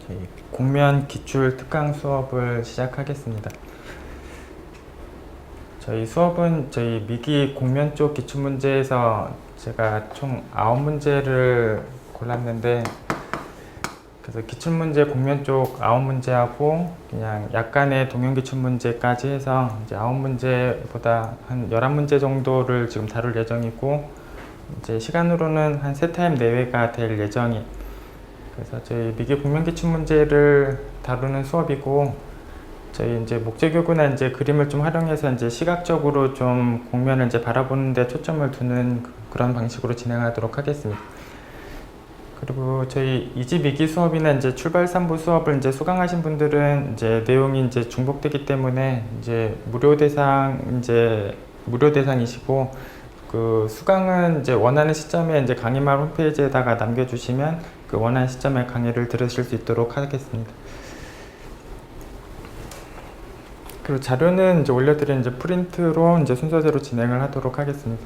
저희 공면 기출 특강 수업을 시작하겠습니다. 저희 수업은 저희 미기 공면 쪽 기출문제에서 제가 총 9문제를 골랐는데, 그래서 기출문제 공면 쪽 9문제하고 그냥 약간의 동형 기출문제까지 해서 이제 9문제보다 한 11문제 정도를 지금 다룰 예정이고, 이제 시간으로는 한 3타임 내외가 될 예정이에요. 그래서 저희 미기 공면 기출 문제를 다루는 수업이고, 저희 이제 목재교구나 이제 그림을 좀 활용해서 이제 시각적으로 좀 공면을 이제 바라보는 데 초점을 두는 그런 방식으로 진행하도록 하겠습니다. 그리고 저희 2지 미기 수업이나 이제 출발 3부 수업을 이제 수강하신 분들은 이제 내용이 이제 중복되기 때문에 이제 무료 대상이시고, 그 수강은 이제 원하는 시점에 이제 강의말 홈페이지에다가 남겨주시면 그 원하는 시점에 강의를 들으실 수 있도록 하겠습니다. 그리고 자료는 이제 올려드린 이제 프린트로 이제 순서대로 진행을 하도록 하겠습니다.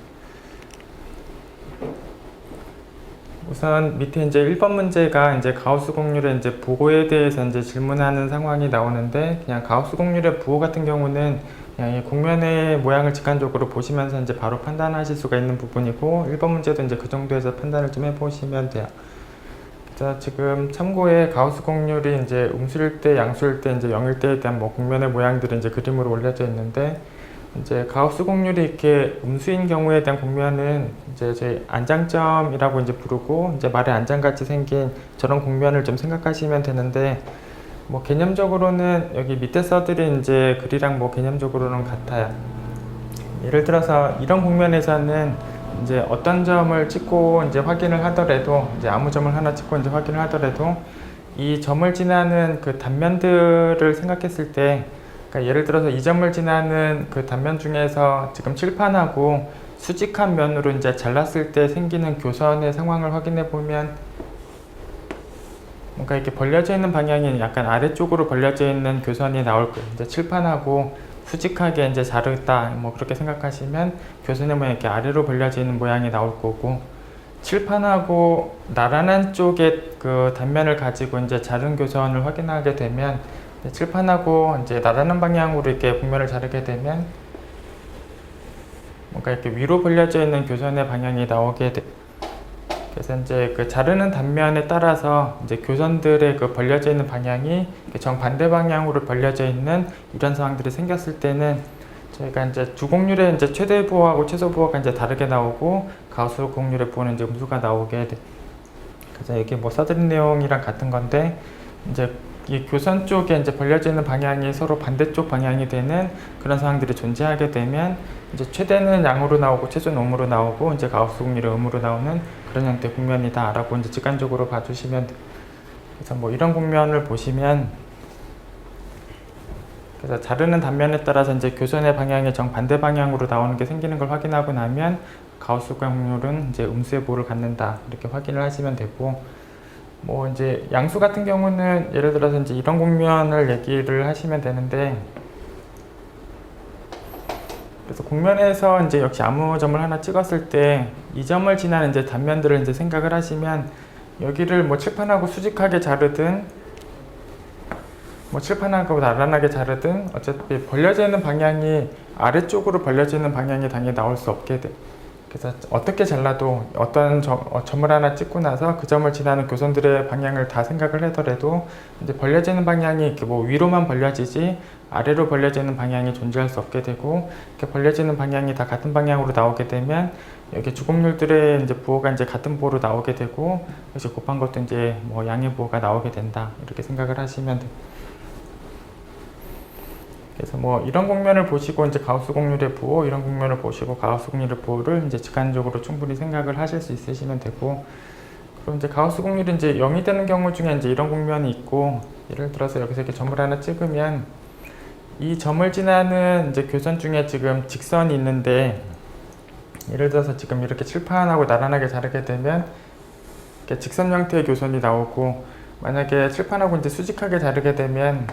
우선 밑에 이제 1번 문제가 이제 가우스 곡률의 이제 부호에 대해서 이제 질문하는 상황이 나오는데, 그냥 가우스 곡률의 부호 같은 경우는 그냥 이 곡면의 모양을 직관적으로 보시면서 이제 바로 판단하실 수가 있는 부분이고, 1번 문제도 이제 그 정도에서 판단을 좀 해보시면 돼요. 그래서 지금 참고에 가우스 곡률이 이제 음수일 때, 양수일 때, 이제 0일 때에 대한 뭐 곡면의 모양들이 이제 그림으로 올려져 있는데, 이제 가우스 곡률이 이렇게 음수인 경우에 대한 곡면은 이제 저희 안장점이라고 이제 부르고, 이제 말의 안장같이 생긴 저런 곡면을 좀 생각하시면 되는데, 뭐 개념적으로는 여기 밑에 써드린 이제 글이랑 뭐 개념적으로는 같아요. 예를 들어서 이런 곡면에서는 이제 어떤 점을 찍고 이제 확인을 하더라도, 이제 아무 점을 하나 찍고 이제 확인을 하더라도 이 점을 지나는 그 단면들을 생각했을 때, 그러니까 예를 들어서 이 점을 지나는 그 단면 중에서 지금 칠판하고 수직한 면으로 이제 잘랐을 때 생기는 교선의 상황을 확인해 보면, 뭔가 이렇게 벌려져 있는 방향이 약간 아래쪽으로 벌려져 있는 교선이 나올 거예요. 이제 칠판하고 수직하게 이제 자르다, 뭐 그렇게 생각하시면 교선의 모양이 이렇게 아래로 벌려져 있는 모양이 나올 거고, 칠판하고 나란한 쪽에 그 단면을 가지고 이제 자른 교선을 확인하게 되면, 칠판하고 이제 나란한 방향으로 이렇게 곡면을 자르게 되면 뭔가 이렇게 위로 벌려져 있는 교선의 방향이 나오게 돼. 그래서 이제 그 자르는 단면에 따라서 이제 교선들의 그 벌려져 있는 방향이 정반대 방향으로 벌려져 있는 이런 상황들이 생겼을 때는 저희가 이제 두 곡률의 이제 최대 부호하고 최소 부호가 이제 다르게 나오고, 가우스 곡률의 부호는 이제 음수가 나오게 돼. 그래서 이게 뭐 써드린 내용이랑 같은 건데, 이제 이 교선 쪽에 이제 벌려져 있는 방향이 서로 반대쪽 방향이 되는 그런 상황들이 존재하게 되면, 이제 최대는 양으로 나오고 최소는 음으로 나오고, 이제 가우스 곡률이 음으로 나오는 그런 형태의 곡면이다라고 이제 직관적으로 봐주시면 돼요. 그래서 뭐 이런 곡면을 보시면, 그래서 자르는 단면에 따라서 이제 교선의 방향이 정반대 방향으로 나오는 게 생기는 걸 확인하고 나면 가우스 곡률은 이제 음수의 부호를 갖는다, 이렇게 확인을 하시면 되고, 뭐 이제 양수 같은 경우는 예를 들어서 이제 이런 곡면을 얘기를 하시면 되는데, 그래서 곡면에서 이제 역시 아무 점을 하나 찍었을 때 이 점을 지나는 이제 단면들을 이제 생각을 하시면, 여기를 뭐 칠판하고 수직하게 자르든 뭐 칠판하고 나란하게 자르든 어차피 벌려져 있는 방향이 아래쪽으로 벌려져 있는 방향이 당연히 나올 수 없게 돼. 그래서 어떻게 잘라도 어떤 점을 하나 찍고 나서 그 점을 지나는 교선들의 방향을 다 생각을 하더라도 이제 벌려지는 방향이 이렇게 뭐 위로만 벌려지지 아래로 벌려지는 방향이 존재할 수 없게 되고, 이렇게 벌려지는 방향이 다 같은 방향으로 나오게 되면 여기 주곡률들의 이제 부호가 이제 같은 부호로 나오게 되고, 이제 곱한 것도 이제 뭐 양의 부호가 나오게 된다, 이렇게 생각을 하시면 돼요. 그래서 뭐 이런 곡면을 보시고 이제 가우스 곡률의 부호, 이런 곡면을 보시고 가우스 곡률의 부호를 이제 직관적으로 충분히 생각을 하실 수 있으시면 되고, 그럼 이제 가우스 곡률이 이제 0이 되는 경우 중에 이제 이런 곡면이 있고, 예를 들어서 여기서 이렇게 점을 하나 찍으면 이 점을 지나는 이제 교선 중에 지금 직선이 있는데, 예를 들어서 지금 이렇게 칠판하고 나란하게 자르게 되면 이렇게 직선 형태의 교선이 나오고, 만약에 칠판하고 이제 수직하게 자르게 되면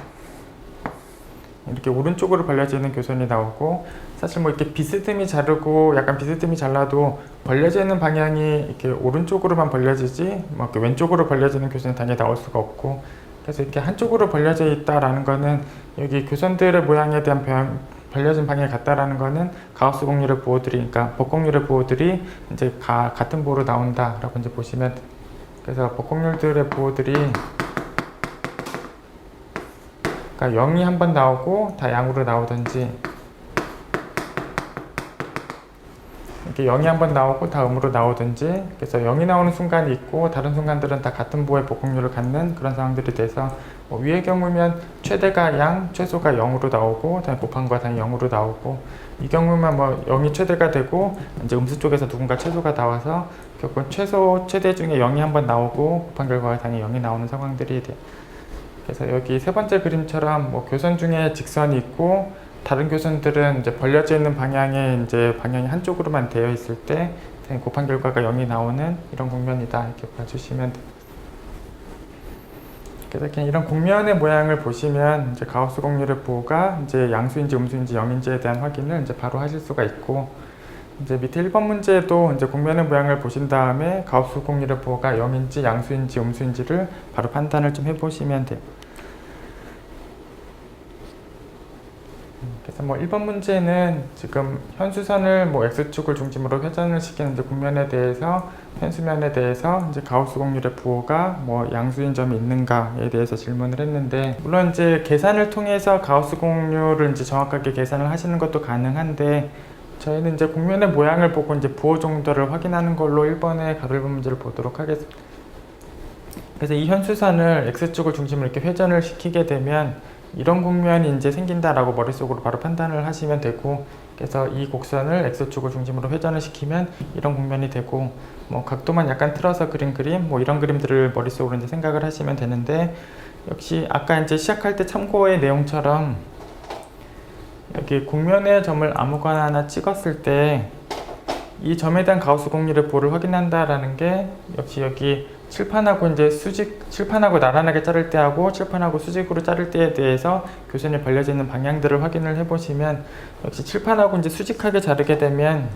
이렇게 오른쪽으로 벌려져 있는 교선이 나오고, 사실 뭐 이렇게 비스듬히 자르고 약간 비스듬히 잘라도 벌려져 있는 방향이 이렇게 오른쪽으로만 벌려지지 뭐 이렇게 왼쪽으로 벌려지는 교선이 당연히 나올 수가 없고, 그래서 이렇게 한쪽으로 벌려져 있다라는 거는 여기 교선들의 모양에 대한 벌려진 방향이 같다라는 거는 가우스 곡률의 부호들이, 그러니까 복곡률의 부호들이 이제 같은 부호로 나온다라고 이제 보시면 돼요. 그래서 복곡률들의 부호들이 그러니까 0이 한 번 나오고 다 양으로 나오든지, 이렇게 0이 한 번 나오고 다 음으로 나오든지, 그래서 0이 나오는 순간이 있고 다른 순간들은 다 같은 부호의 복곡률을 갖는 그런 상황들이 돼서, 뭐 위의 경우면 최대가 양, 최소가 0으로 나오고 다음에 곱한 거 당연히 0으로 나오고, 이 경우면 뭐 0이 최대가 되고 이제 음수 쪽에서 누군가 최소가 나와서 결국은 최대 중에 0이 한 번 나오고 곱한 결과가 당연히 0이 나오는 상황들이 돼요. 그래서 여기 세 번째 그림처럼 뭐 교선 중에 직선이 있고 다른 교선들은 이제 벌려져 있는 방향에 이제 방향이 한쪽으로만 되어 있을 때 곱한 결과가 0이 나오는 이런 곡면이다, 이렇게 봐주시면 돼요. 그래서 그냥 이런 곡면의 모양을 보시면 이제 가우스 곡률의 부호가 이제 양수인지 음수인지 0인지에 대한 확인을 이제 바로 하실 수가 있고, 이제 밑에 1번 문제도 이제 곡면의 모양을 보신 다음에 가우스 곡률의 부호가 0인지 양수인지 음수인지를 바로 판단을 좀 해보시면 돼요. 그래서 뭐 1번 문제는 지금 현수선을 뭐 x축을 중심으로 회전을 시키는데 곡면에 대해서, 현수면에 대해서 이제 가우스 곡률의 부호가 뭐 양수인 점이 있는가에 대해서 질문을 했는데, 물론 이제 계산을 통해서 가우스 곡률을 이제 정확하게 계산을 하시는 것도 가능한데, 저희는 이제 곡면의 모양을 보고 이제 부호 정도를 확인하는 걸로 1번의 가로 1번 문제를 보도록 하겠습니다. 그래서 이 현수선을 x축을 중심으로 이렇게 회전을 시키게 되면 이런 곡면이 이제 생긴다라고 머릿속으로 바로 판단을 하시면 되고, 그래서 이 곡선을 x축을 중심으로 회전을 시키면 이런 곡면이 되고, 뭐 각도만 약간 틀어서 그린 그림, 뭐 이런 그림들을 머릿속으로 이제 생각을 하시면 되는데, 역시 아까 이제 시작할 때 참고의 내용처럼 여기 곡면의 점을 아무거나 하나 찍었을 때 이 점에 대한 가우스 곡률의 부호를 확인한다라는 게, 역시 여기 칠판하고 이제 칠판하고 나란하게 자를 때하고 칠판하고 수직으로 자를 때에 대해서 교선이 벌려져 있는 방향들을 확인을 해보시면, 역시 칠판하고 이제 수직하게 자르게 되면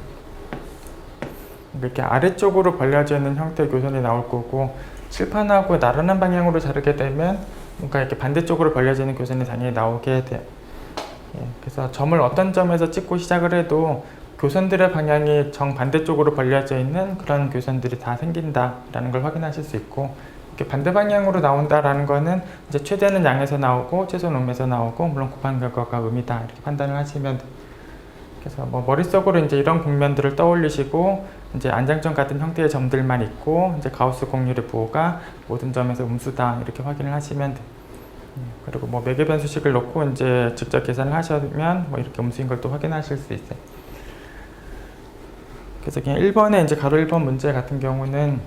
이렇게 아래쪽으로 벌려져 있는 형태의 교선이 나올 거고, 칠판하고 나란한 방향으로 자르게 되면 뭔가 이렇게 반대쪽으로 벌려져 있는 교선이 당연히 나오게 돼요. 그래서 점을 어떤 점에서 찍고 시작을 해도 교선들의 방향이 정반대쪽으로 벌려져 있는 그런 교선들이 다 생긴다라는 걸 확인하실 수 있고, 이렇게 반대 방향으로 나온다라는 거는 이제 최대는 양에서 나오고 최소는 음에서 나오고, 물론 곱한 결과가 음이다, 이렇게 판단을 하시면 돼요. 그래서 뭐 머릿속으로 이제 이런 곡면들을 떠올리시고, 이제 안장점 같은 형태의 점들만 있고 이제 가우스 곡률의 부호가 모든 점에서 음수다, 이렇게 확인을 하시면 돼요. 그리고 뭐 매개 변수식을 넣고 이제 직접 계산을 하시면 뭐 이렇게 음수인 걸 또 확인하실 수 있어요. 그래서 그냥 1번에 이제 가로 1번 문제 같은 경우는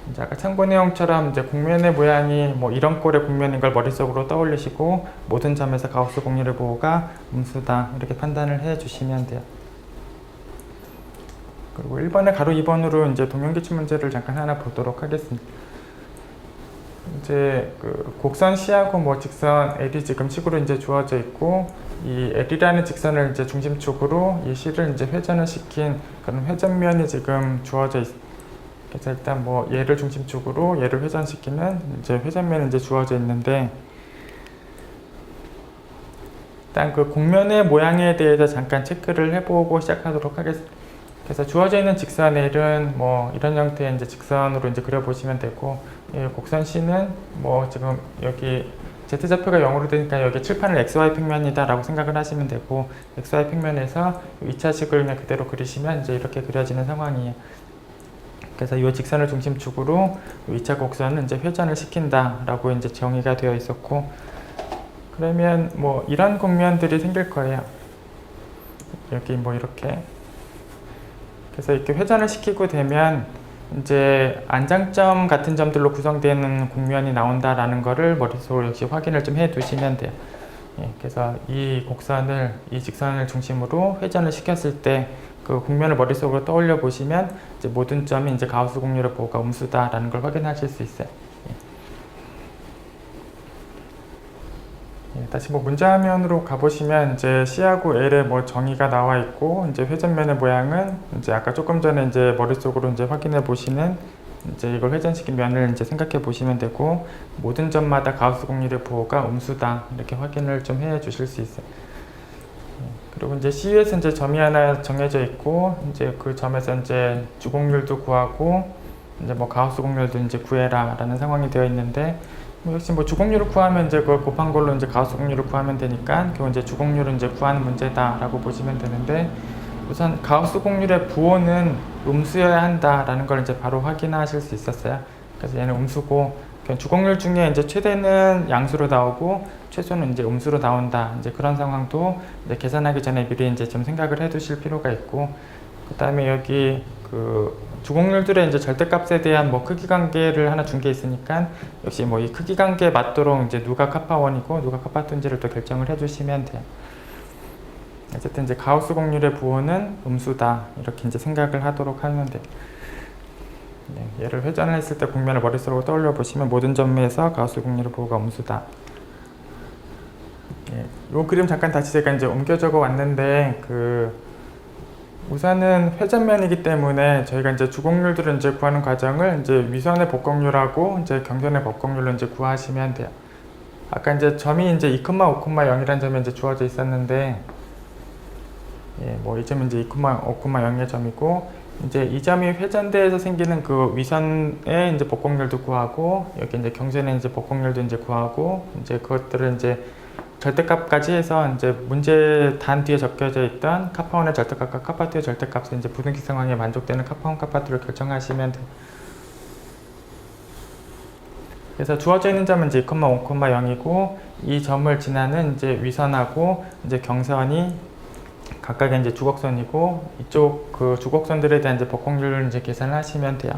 이제 아까 참고 내용처럼 이제 곡면의 모양이 뭐 이런 꼴의 곡면인 걸 머릿속으로 떠올리시고 모든 점에서 가우스 곡률의 부호가 음수다, 이렇게 판단을 해 주시면 돼요. 그리고 1번에 가로 2번으로 이제 동형기출 문제를 잠깐 하나 보도록 하겠습니다. 이제 그 곡선 C하고 뭐 직선 L이 지금 식으로 이제 주어져 있고, 이 L이라는 직선을 이제 중심축으로 이 C를 이제 회전을 시킨 그런 회전면이 지금 주어져 있. 그래서 일단 뭐 얘를 중심축으로 얘를 회전시키는 이제 회전면이 이제 주어져 있는데, 일단 그 곡면의 모양에 대해서 잠깐 체크를 해보고 시작하도록 하겠습니다. 그래서 주어져 있는 직선 L은 뭐 이런 형태의 이제 직선으로 이제 그려보시면 되고, 곡선 C는 뭐 지금 여기 Z좌표가 0으로 되니까 여기 칠판을 XY 평면이다 라고 생각을 하시면 되고, XY 평면에서 2차식을 그냥 그대로 그리시면 이제 이렇게 그려지는 상황이에요. 그래서 이 직선을 중심축으로 2차 곡선은 이제 회전을 시킨다 라고 이제 정의가 되어 있었고, 그러면 뭐 이런 곡면들이 생길 거예요. 여기 뭐 이렇게. 그래서 이렇게 회전을 시키고 되면 이제 안장점 같은 점들로 구성되는 곡면이 나온다라는 거를 머릿속으로 역시 확인을 좀 해 두시면 돼요. 그래서 이 곡선을, 이 직선을 중심으로 회전을 시켰을 때 그 곡면을 머릿속으로 떠올려 보시면 이제 모든 점이 이제 가우스 곡률의 부호가 음수다라는 걸 확인하실 수 있어요. 다시 뭐 문제 화면으로 가보시면 이제 C하고 L의 뭐 정의가 나와 있고, 이제 회전면의 모양은 이제 아까 조금 전에 이제 머릿속으로 이제 확인해 보시는 이제 이걸 회전시킨 면을 이제 생각해 보시면 되고, 모든 점마다 가우스 공률의 부호가 음수다 이렇게 확인을 좀 해 주실 수 있어요. 그리고 이제 CU에서 이제 점이 하나 정해져 있고, 이제 그 점에서 이제 주공률도 구하고, 이제 뭐 가우스 공률도 이제 구해라라는 상황이 되어 있는데, 뭐 역시 뭐 주공률을 구하면 이제 그걸 곱한 걸로 이제 가우스 공률을 구하면 되니까, 결국 이제 주공률을 이제 구하는 문제다라고 보시면 되는데, 우선 가우스 공률의 부호는 음수여야 한다라는 걸 이제 바로 확인하실 수 있었어요. 그래서 얘는 음수고, 주공률 중에 이제 최대는 양수로 나오고 최소는 이제 음수로 나온다. 이제 그런 상황도 이제 계산하기 전에 미리 이제 좀 생각을 해 두실 필요가 있고, 그 다음에 여기 그 주공률들의 이제 절대값에 대한 뭐 크기 관계를 하나 준 게 있으니까, 역시 뭐 이 크기 관계에 맞도록 이제 누가 카파1이고 누가 카파2인지를 또 결정을 해 주시면 돼요. 어쨌든 이제 가우스 공률의 부호는 음수다 이렇게 이제 생각을 하도록 하면 돼요. 네, 얘를 회전을 했을 때 국면을 머릿속으로 떠올려 보시면 모든 점에서 가우스 공률의 부호가 음수다. 예, 이 그림 잠깐 다시 제가 이제 옮겨 적어 왔는데, 우선은 회전면이기 때문에 저희가 이제 주공률들을 이제 구하는 과정을 이제 위선의 복공률하고 이제 경선의 복공률로 이제 구하시면 돼요. 아까 이제 점이 이제 2,5,0이라는 점이 이제 주어져 있었는데, 예, 뭐 이 점은 이제 2,5,0의 점이고, 이제 이 점이 회전대에서 생기는 그 위선의 이제 복공률도 구하고, 여기 이제 경선의 이제 복공률도 이제 구하고, 이제 그것들을 이제 절대값까지 해서 이제 문제 단 뒤에 적혀져 있던 카파1의 절대값과 카파2의 절대값을 이제 부등식 상황에 만족되는 카파1, 카파2를 결정하시면 돼요. 그래서 주어져 있는 점은 이제 2,5,0이고, 이 점을 지나는 이제 위선하고 이제 경선이 각각의 이제 주곡선이고, 이쪽 그 주곡선들에 대한 이제 복공률을 이제 계산을 하시면 돼요.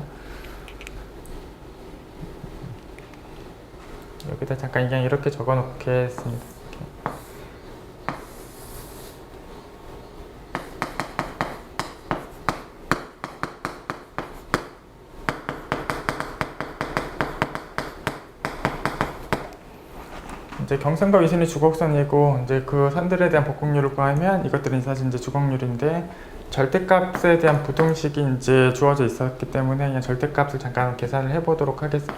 여기다 잠깐 그냥 이렇게 적어 놓겠습니다. 이제 경선과 위선이 주곡선이고, 이제 그 선들에 대한 복공률을 구하면 이것들은 사실 이제 주곡률인데, 절대값에 대한 부등식이 이제 주어져 있었기 때문에 그냥 절대값을 잠깐 계산을 해보도록 하겠습니다.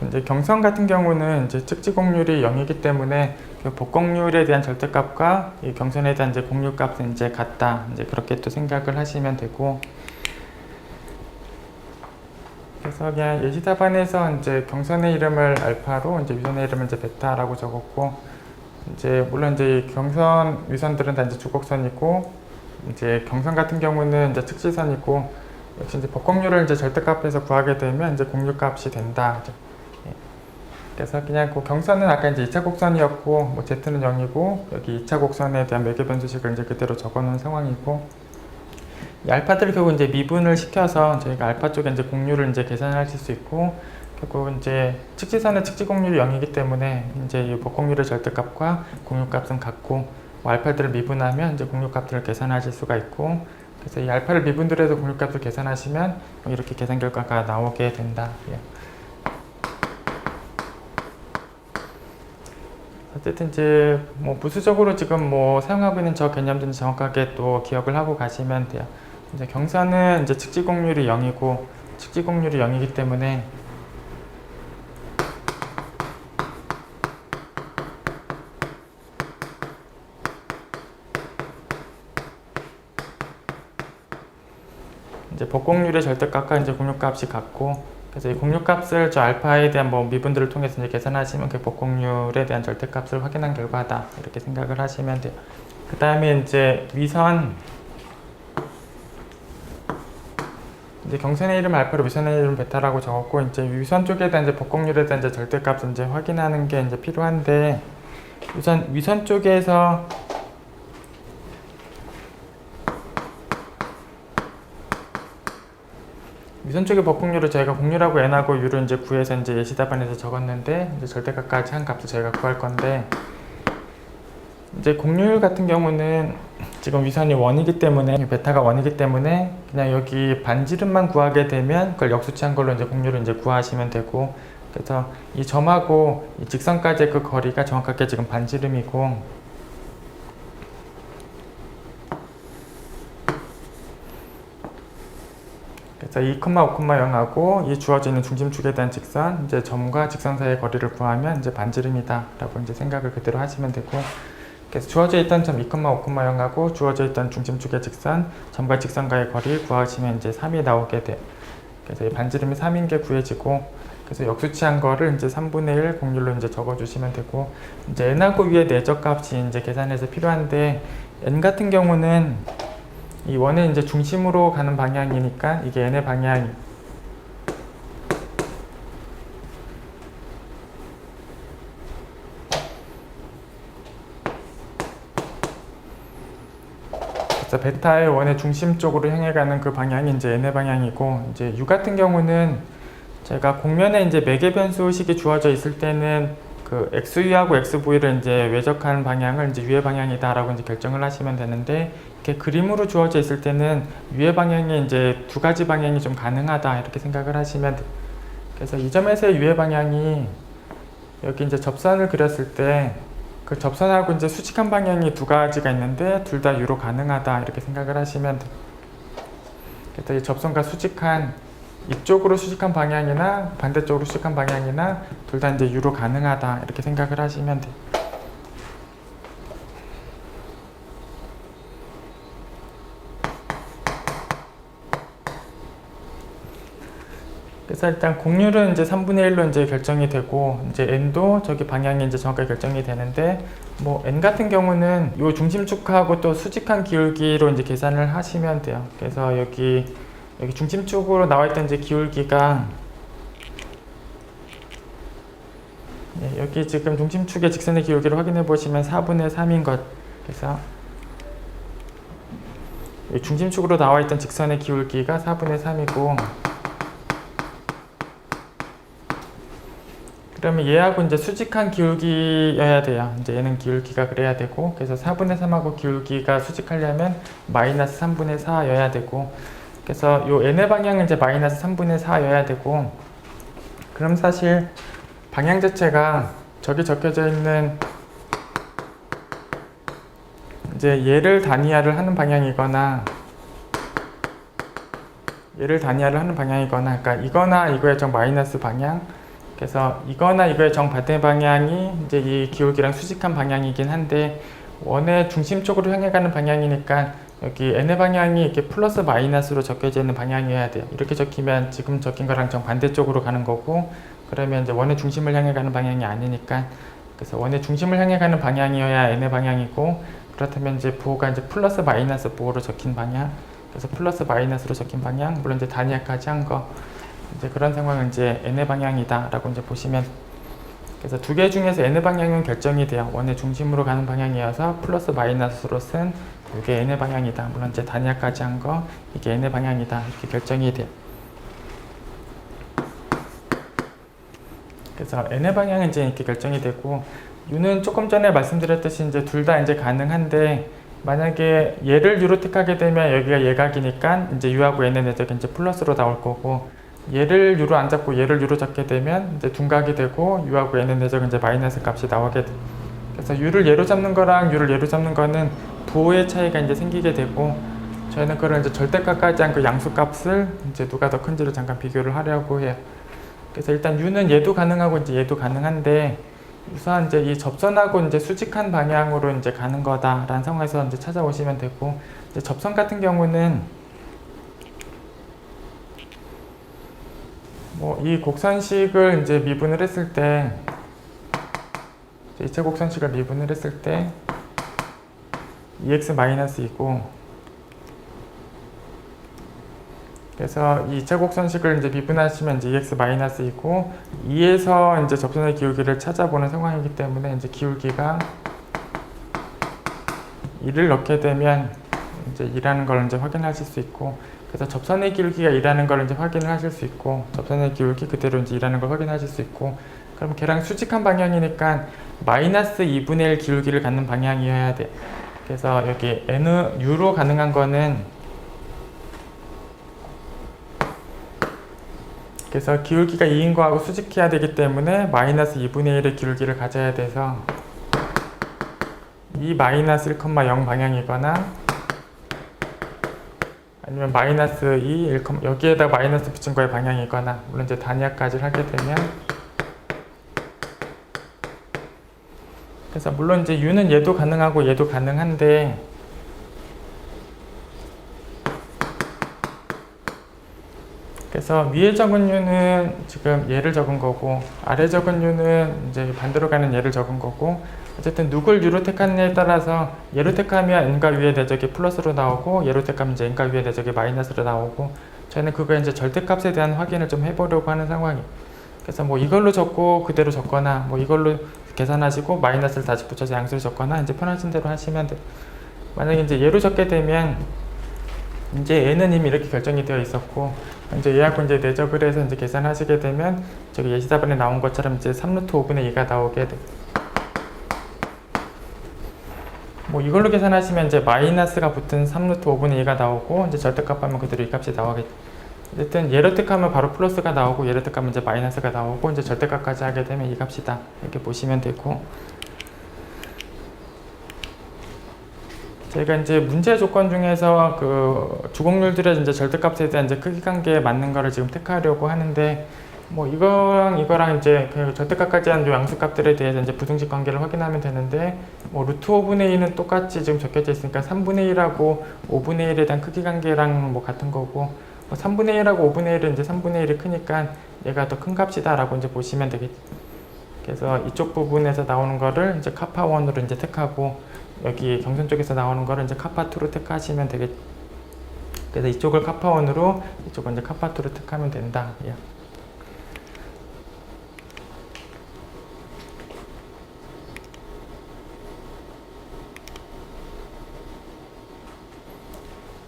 이제 경선 같은 경우는 이제 측지공률이 0이기 때문에 그 복공률에 대한 절대값과 이 경선에 대한 이제 공률값은 이제 같다. 이제 그렇게 또 생각을 하시면 되고, 그래서 그냥 예시답안에서 이제 경선의 이름을 알파로, 이제 위선의 이름을 이제 베타라고 적었고, 이제 물론 이제 경선 위선들은 다 이제 주곡선이고, 이제 경선 같은 경우는 이제 측지선이고, 역시 이제 복공률을 이제 절대값에서 구하게 되면 이제 공률값이 된다. 예. 그래서 그냥 그 경선은 아까 이제 2차 곡선이었고, 뭐 Z는 0이고, 여기 2차 곡선에 대한 매개 변수식을 이제 그대로 적어 놓은 상황이고, 이 알파들을 결국 이제 미분을 시켜서 저희가 알파 쪽에 이제 공률을 이제 계산하실 수 있고, 결국 이제 측지선의 측지 공률이 0이기 때문에 이제 이 복공률의 절대값과 공률값은 같고, 뭐 알파들을 미분하면 이제 공률값들을 계산하실 수가 있고, 그래서 이 알파를 미분들해서 공률값을 계산하시면 이렇게 계산 결과가 나오게 된다. 예. 어쨌든 이제 뭐 부수적으로 지금 뭐 사용하고 있는 저 개념들은 정확하게 또 기억을 하고 가시면 돼요. 이제 경선은 이제 측지공률이 0이고, 측지공률이 0이기 때문에 이제 복공률의 절대값과 이제 공률값이 같고, 그래서 이 공률값을 저 알파에 대한 뭐 미분들을 통해서 이제 계산하시면 그 복공률에 대한 절대값을 확인한 결과다. 이렇게 생각을 하시면 돼요. 그 다음에 이제 위선, 이제 경선의 이름 알파로 위선의 이름 베타라고 적었고, 이제 위선 쪽에 대한 이제 복공률에 대한 이제 절대값을 이제 확인하는 게 이제 필요한데, 우선 위선 쪽에서 위선 쪽의 복공률을 저희가 공률하고 n하고 u를 이제 구해서 이제 예시답안에서 적었는데, 이제 절대값까지 한 값을 저희가 구할 건데, 이제 공률 같은 경우는 지금 위선이 1이기 때문에, 베타가 1이기 때문에 그냥 여기 반지름만 구하게 되면 그걸 역수치한 걸로 이제 공률을 이제 구하시면 되고, 그래서 이 점하고 이 직선까지의 그 거리가 정확하게 지금 반지름이고, 그래서 2,5,0하고 이 주어져 있는 중심축에 대한 직선, 이제 점과 직선 사이의 거리를 구하면 이제 반지름이다라고 이제 생각을 그대로 하시면 되고, 그래서 주어져 있던 점 2,5,0하고 주어져 있던 중심축의 직선, 점과 직선과의 거리 구하시면 이제 3이 나오게 돼. 그래서 이 반지름이 3인 게 구해지고, 그래서 역수치한 거를 이제 3분의 1 공률로 이제 적어주시면 되고, 이제 n하고 위의 내적 값이 이제 계산해서 필요한데, n 같은 경우는 이 원의 이제 중심으로 가는 방향이니까 이게 n의 방향. 그래서 베타의 원의 중심 쪽으로 향해 가는 그 방향이 이제 n의 방향이고, 이제 u 같은 경우는 제가 곡면에 이제 매개 변수식이 주어져 있을 때는 그 xu하고 xv를 이제 외적한 방향을 이제 u의 방향이다라고 이제 결정을 하시면 되는데, 이렇게 그림으로 주어져 있을 때는 u의 방향이 이제 두 가지 방향이 좀 가능하다 이렇게 생각을 하시면 돼요. 그래서 이 점에서의 u의 방향이 여기 이제 접선을 그렸을 때 그 접선하고 이제 수직한 방향이 두 가지가 있는데 둘 다 u로 가능하다 이렇게 생각을 하시면 돼요. 그래서 이 접선과 수직한 이쪽으로 수직한 방향이나 반대쪽으로 수직한 방향이나 둘 다 이제 u로 가능하다 이렇게 생각을 하시면 돼요. 그래서 일단 곡률은 이제 3분의 1로 이제 결정이 되고, 이제 n도 저기 방향이 이제 정확하게 결정이 되는데, 뭐 n 같은 경우는 요 중심축하고 또 수직한 기울기로 이제 계산을 하시면 돼요. 그래서 여기 중심축으로 나와 있던 이제 기울기가 여기 지금 중심축의 직선의 기울기를 확인해 보시면 4분의 3인 것. 그래서 중심축으로 나와 있던 직선의 기울기가 4분의 3이고, 그러면 얘하고 이제 수직한 기울기여야 돼요. 이제 얘는 기울기가 그래야 되고, 그래서 4분의 3하고 기울기가 수직하려면 마이너스 3분의 4여야 되고, 그래서 요 n의 방향은 이제 마이너스 3분의 4여야 되고, 그럼 사실 방향 자체가 저기 적혀져 있는 이제 얘를 단위화를 하는 방향이거나 얘를 단위화를 하는 방향이거나, 그러니까 이거나 이거의 정 마이너스 방향, 그래서 이거나 이거의 정반대 방향이 이제 이 기울기랑 수직한 방향이긴 한데, 원의 중심 쪽으로 향해 가는 방향이니까 여기 n의 방향이 이렇게 플러스 마이너스로 적혀져 있는 방향이어야 돼요. 이렇게 적히면 지금 적힌 거랑 정반대쪽으로 가는 거고, 그러면 이제 원의 중심을 향해 가는 방향이 아니니까, 그래서 원의 중심을 향해 가는 방향이어야 n의 방향이고, 그렇다면 이제 부호가 이제 플러스 마이너스 부호로 적힌 방향, 그래서 플러스 마이너스로 적힌 방향, 물론 이제 단위화까지 한 거, 이제 그런 상황은 이제 n의 방향이다라고 이제 보시면, 그래서 두 개 중에서 n의 방향은 결정이 돼요. 원의 중심으로 가는 방향이어서 플러스 마이너스로 쓴 이게 n의 방향이다. 물론 이제 단위화까지 한 거 이게 n의 방향이다 이렇게 결정이 돼요. 그래서 n의 방향은 이제 이렇게 결정이 되고, u는 조금 전에 말씀드렸듯이 이제 둘 다 이제 가능한데, 만약에 얘를 u로 택하게 되면 여기가 예각이니까 이제 u하고 n의 내적이 이제 플러스로 나올 거고, 얘를 u로 안 잡고 얘를 u로 잡게 되면 이제 둔각이 되고 u하고 n의 내적은 이제 마이너스 값이 나오게 돼. 그래서 u를 얘로 잡는 거랑 u를 얘로 잡는 거는 부호의 차이가 이제 생기게 되고, 저희는 그걸 이제 절대값까지 한 그 양수값을 이제 누가 더 큰지를 잠깐 비교를 하려고 해요. 그래서 일단 u는 얘도 가능하고 이제 얘도 가능한데, 우선 이제 이 접선하고 이제 수직한 방향으로 이제 가는 거다라는 상황에서 이제 찾아오시면 되고, 이제 접선 같은 경우는 뭐 이 곡선식을 이제 미분을 했을 때, 이체 곡선식을 미분을 했을 때 2x-2고, 그래서 이 이체 곡선식을 이제 미분하시면 이제 2x-2고, 2에서 이제 접선의 기울기를 찾아보는 상황이기 때문에 이제 기울기가 2를 넣게 되면 이제 2라는 걸 이제 확인하실 수 있고, 그래서 접선의 기울기가 2라는 걸 이제 확인을 하실 수 있고, 접선의 기울기 그대로 이제 2라는 걸 확인하실 수 있고, 그럼 걔랑 수직한 방향이니까 마이너스 2분의 1 기울기를 갖는 방향이어야 돼. 그래서 여기 u로 가능한 거는, 그래서 기울기가 2인 거하고 수직해야 되기 때문에 마이너스 2분의 1의 기울기를 가져야 돼서 이 마이너스 1,0 방향이거나 아니면 마이너스 2, 1, 여기에다 마이너스 붙인 거의 방향이거나, 물론 이제 단위까지 하게 되면, 그래서 물론 이제 u는 얘도 가능하고 얘도 가능한데, 그래서 위에 적은 u는 지금 얘를 적은 거고, 아래 적은 u는 이제 반대로 가는 얘를 적은 거고, 어쨌든 누굴 u로 택하느냐에 따라서 얘로 택하면 n과 위의 대적이 플러스로 나오고, 얘로 택하면 이제 n과 위의 대적이 마이너스로 나오고, 저희는 그거 이제 절대값에 대한 확인을 좀 해보려고 하는 상황이에요. 그래서 뭐 이걸로 적고 그대로 적거나, 뭐 이걸로 계산하시고 마이너스를 다시 붙여서 양수를 적거나, 이제 편하신 대로 하시면 돼요. 만약에 이제 얘로 적게 되면 이제 n은 이미 이렇게 결정이 되어 있었고, 이제 얘하고 이제 내적을 해서 이제 계산하시게 되면 저기 예시답안에 나온 것처럼 이제 3루트 5분의 2가 나오게 돼. 뭐 이걸로 계산하시면 이제 마이너스가 붙은 3루트 5분의 2가 나오고, 이제 절대값 하면 그대로 이 값이 나오겠죠. 어쨌든 얘를 택하면 바로 플러스가 나오고, 얘를 택하면 이제 마이너스가 나오고, 이제 절대값까지 하게 되면 이 값이다, 이렇게 보시면 되고, 저희가 이제 문제 조건 중에서 그 주곡률들의 이제 절대값에 대한 이제 크기 관계에 맞는 거를 지금 택하려고 하는데, 뭐 이거랑 이제 그 절대값까지 한 양수값들에 대해서 이제 부등식 관계를 확인하면 되는데, 뭐 루트 5분의 2는 똑같이 지금 적혀져 있으니까 3분의 1하고 5분의 1에 대한 크기 관계랑 뭐 같은 거고, 뭐 3분의 1하고 5분의 1은 이제 3분의 1이 크니까 얘가 더 큰 값이다라고 이제 보시면 되겠죠. 그래서 이쪽 부분에서 나오는 거를 이제 카파1으로 이제 택하고, 여기 경선 쪽에서 나오는 거를 이제 카파2로 택하시면 되겠죠. 그래서 이쪽을 카파1으로, 이쪽은 이제 카파2로 택하면 된다. 예.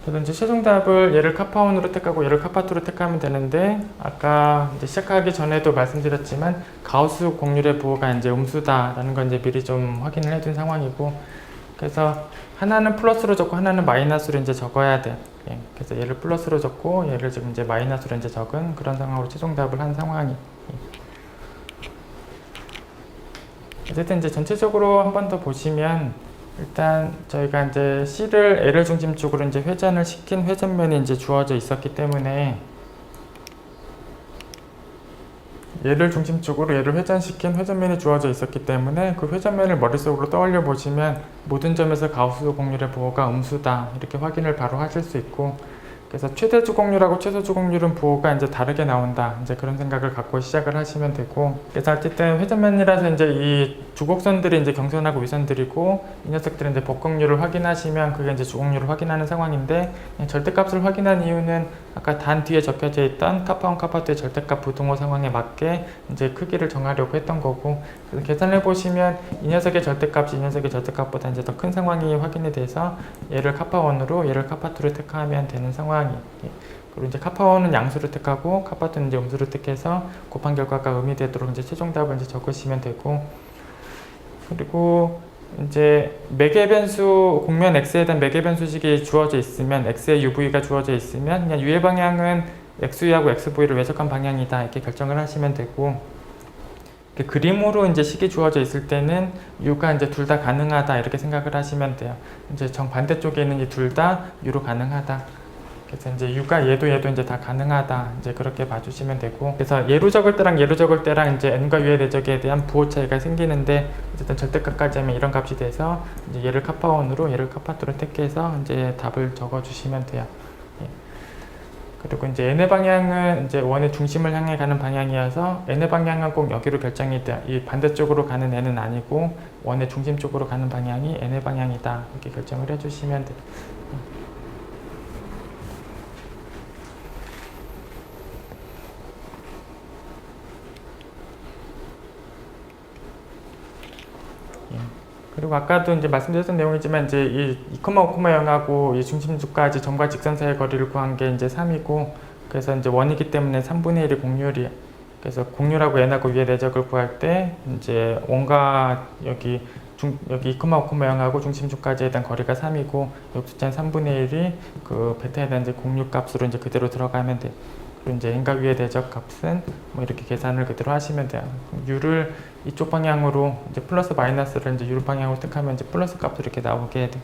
그래서 이제 최종 답을 얘를 카파1으로 택하고 얘를 카파2로 택하면 되는데, 아까 이제 시작하기 전에도 말씀드렸지만 가우스 곡률의 부호가 이제 음수다라는 건 이제 미리 좀 확인을 해둔 상황이고, 그래서 하나는 플러스로 적고 하나는 마이너스로 이제 적어야 돼. 예. 그래서 얘를 플러스로 적고 얘를 지금 이제 마이너스로 이제 적은 그런 상황으로 최종 답을 한 상황이. 예. 어쨌든 이제 전체적으로 한 번 더 보시면, 일단 저희가 이제 C를 L을 중심축으로 이제 회전을 시킨 회전면이 이제 주어져 있었기 때문에, 얘를 중심축으로 얘를 회전시킨 회전면이 주어져 있었기 때문에 그 회전면을 머릿속으로 떠올려 보시면 모든 점에서 가우스 곡률의 부호가 음수다, 이렇게 확인을 바로 하실 수 있고, 그래서 최대 주곡률하고 최소 주곡률은 부호가 이제 다르게 나온다, 이제 그런 생각을 갖고 시작을 하시면 되고, 그래서 어쨌든 회전면이라서 이제 이 주곡선들이 이제 경선하고 위선들이고, 이 녀석들은 이제 복곡률을 확인하시면 그게 이제 주곡률을 확인하는 상황인데, 절대값을 확인한 이유는 아까 단 뒤에 적혀져 있던 카파1, 카파2의 절대값 부등호 상황에 맞게 이제 크기를 정하려고 했던 거고, 그래서 계산해 보시면 이 녀석의 절대값이 이 녀석의 절대값보다 이제 더 큰 상황이 확인이 돼서 얘를 카파1으로 얘를 카파2로 택하면 되는 상황. 그리고 이제 카파1은 양수를 택하고 카파2는 이제 음수를 택해서 곱한 결과가 음이 되도록 이제 최종 답을 이제 적으시면 되고, 그리고 이제 매개 변수 곡면 x에 대한 매개 변수식이 주어져 있으면, x의 uv가 주어져 있으면 그냥 u의 방향은 xu하고 xv를 외적한 방향이다, 이렇게 결정을 하시면 되고, 그림으로 이제 식이 주어져 있을 때는 u가 이제 둘 다 가능하다, 이렇게 생각을 하시면 돼요. 이제 정반대쪽에 있는 이 둘 다 u로 가능하다. 그래서 이제 u가 얘도 이제 다 가능하다, 이제 그렇게 봐주시면 되고, 그래서 얘로 적을 때랑 얘로 적을 때랑 이제 n과 u의 대적에 대한 부호 차이가 생기는데, 어쨌든 절대값까지 하면 이런 값이 돼서 이제 얘를 카파1으로 얘를 카파2로 택해서 이제 답을 적어주시면 돼요. 예. 그리고 이제 n의 방향은 이제 원의 중심을 향해 가는 방향이어서 n의 방향은 꼭 여기로 결정이 돼요. 이 반대쪽으로 가는 n은 아니고 원의 중심 쪽으로 가는 방향이 n의 방향이다, 이렇게 결정을 해주시면 돼요. 그리고 아까도 이제 말씀드렸던 내용이지만, 이제 이 2,5,0하고 이 중심축까지 점과 직선 사이의 거리를 구한 게 이제 3이고, 그래서 이제 원이기 때문에 3분의 1이 곡률이에요. 그래서 곡률하고 n하고 위의 내적을 구할 때 이제 원과 여기 2,5,0하고 중심축까지에 대한 거리가 3이고, 이 숫자는 3분의 1이 그 베타에 대한 이제 곡률 값으로 이제 그대로 들어가면 돼. 그리고 이제 n과 위의 대적 값은 뭐 이렇게 계산을 그대로 하시면 돼요. u를 이쪽 방향으로 이제 플러스 마이너스를 이제 u 방향으로 택하면 이제 플러스 값이 이렇게 나오게 돼.